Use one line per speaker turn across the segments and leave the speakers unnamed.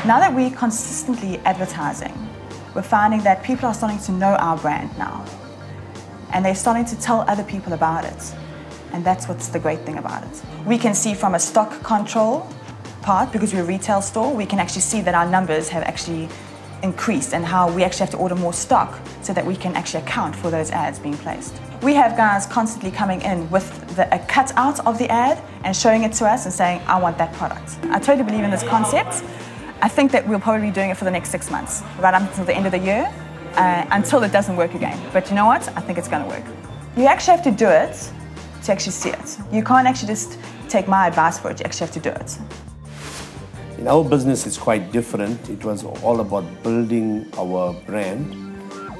Now that we're consistently advertising, we're finding that people are starting to know our brand now. And they're starting to tell other people about it. And that's what's the great thing about it. We can see from a stock control part, because we're a retail store, we can actually see that our numbers have actually increased and how we actually have to order more stock so that we can actually account for those ads being placed. We have guys constantly coming in with a cutout of the ad and showing it to us and saying, I want that product. I totally believe in this concept. I think that we'll probably be doing it for the next 6 months, right up until the end of the year, until it doesn't work again. But you know what? I think it's going to work. You actually have to do it to actually see it. You can't actually just take my advice for it. You actually have to do it.
In our business, it's quite different. It was all about building our brand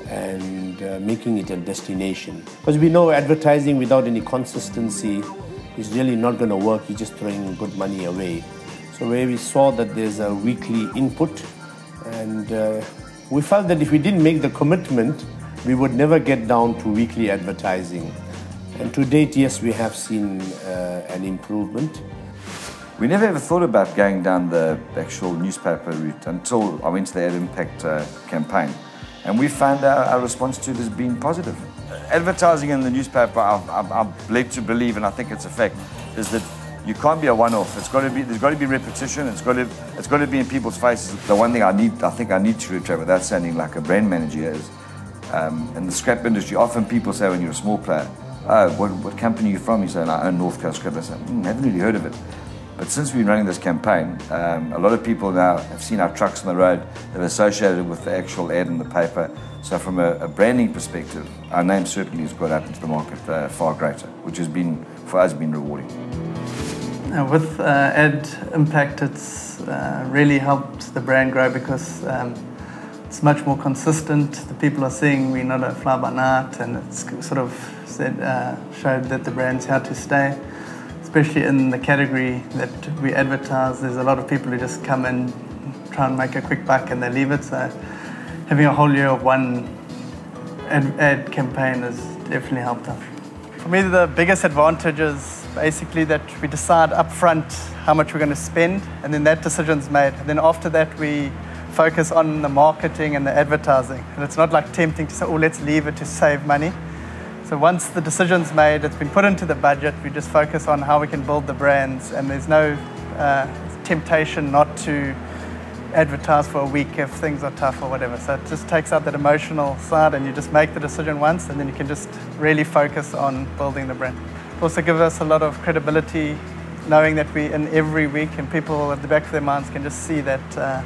and making it a destination. Because we know advertising without any consistency is really not going to work. You're just throwing good money away. So where we saw that there's a weekly input, and we felt that if we didn't make the commitment, we would never get down to weekly advertising. And to date, yes, we have seen an improvement.
We never ever thought about going down the actual newspaper route until I went to the Ad Impact campaign. And we found our response to it has been positive. Advertising in the newspaper, I'm led to believe, and I think it's a fact, is that you can't be a one-off. There's got to be repetition. It's got to be in people's faces. The one thing I think I need to retrain without sounding like a brand manager is, in the scrap industry, often people say when you're a small player, oh, what company are you from? You say, I own North Coast Scrap. I say, haven't really heard of it. But since we've been running this campaign, a lot of people now have seen our trucks on the road. They've associated it with the actual ad in the paper. So from a branding perspective, our name certainly has got out into the market far greater, which has been, for us, been rewarding.
With Ad Impact, it's really helped the brand grow because it's much more consistent. The people are seeing we're not a fly-by-night, and it's sort of showed that the brand's here to stay. Especially in the category that we advertise, there's a lot of people who just come in, try and make a quick buck and they leave it. So having a whole year of one ad campaign has definitely helped us. For me, the biggest advantage is basically that we decide up front how much we're going to spend, and then that decision's made. And then after that, we focus on the marketing and the advertising. And it's not like tempting to say, oh, let's leave it to save money. So once the decision's made, it's been put into the budget, we just focus on how we can build the brands, and there's no temptation not to advertise for a week if things are tough or whatever. So it just takes out that emotional side, and you just make the decision once, and then you can just really focus on building the brand. It also gives us a lot of credibility knowing that we're in every week, and people at the back of their minds can just see that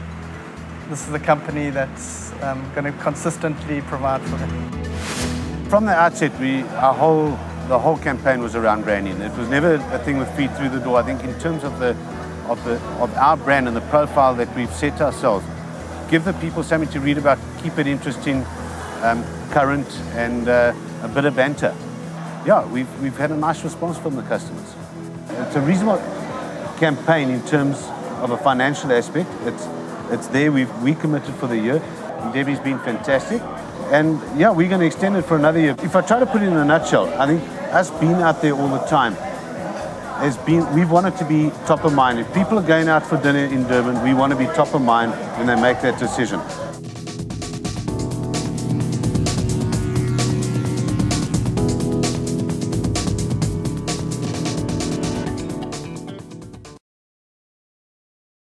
this is a company that's going to consistently provide for them.
From the outset, the whole campaign was around branding. It was never a thing with feet through the door. I think in terms of our brand and the profile that we've set ourselves, give the people something to read about, keep it interesting, current, and a bit of banter. Yeah, we've had a nice response from the customers. It's a reasonable campaign in terms of a financial aspect. It's there. We committed for the year. Debbie's been fantastic. And yeah, we're going to extend it for another year. If I try to put it in a nutshell, I think us being out there all the time we've wanted to be top of mind. If people are going out for dinner in Durban, we want to be top of mind when they make that decision.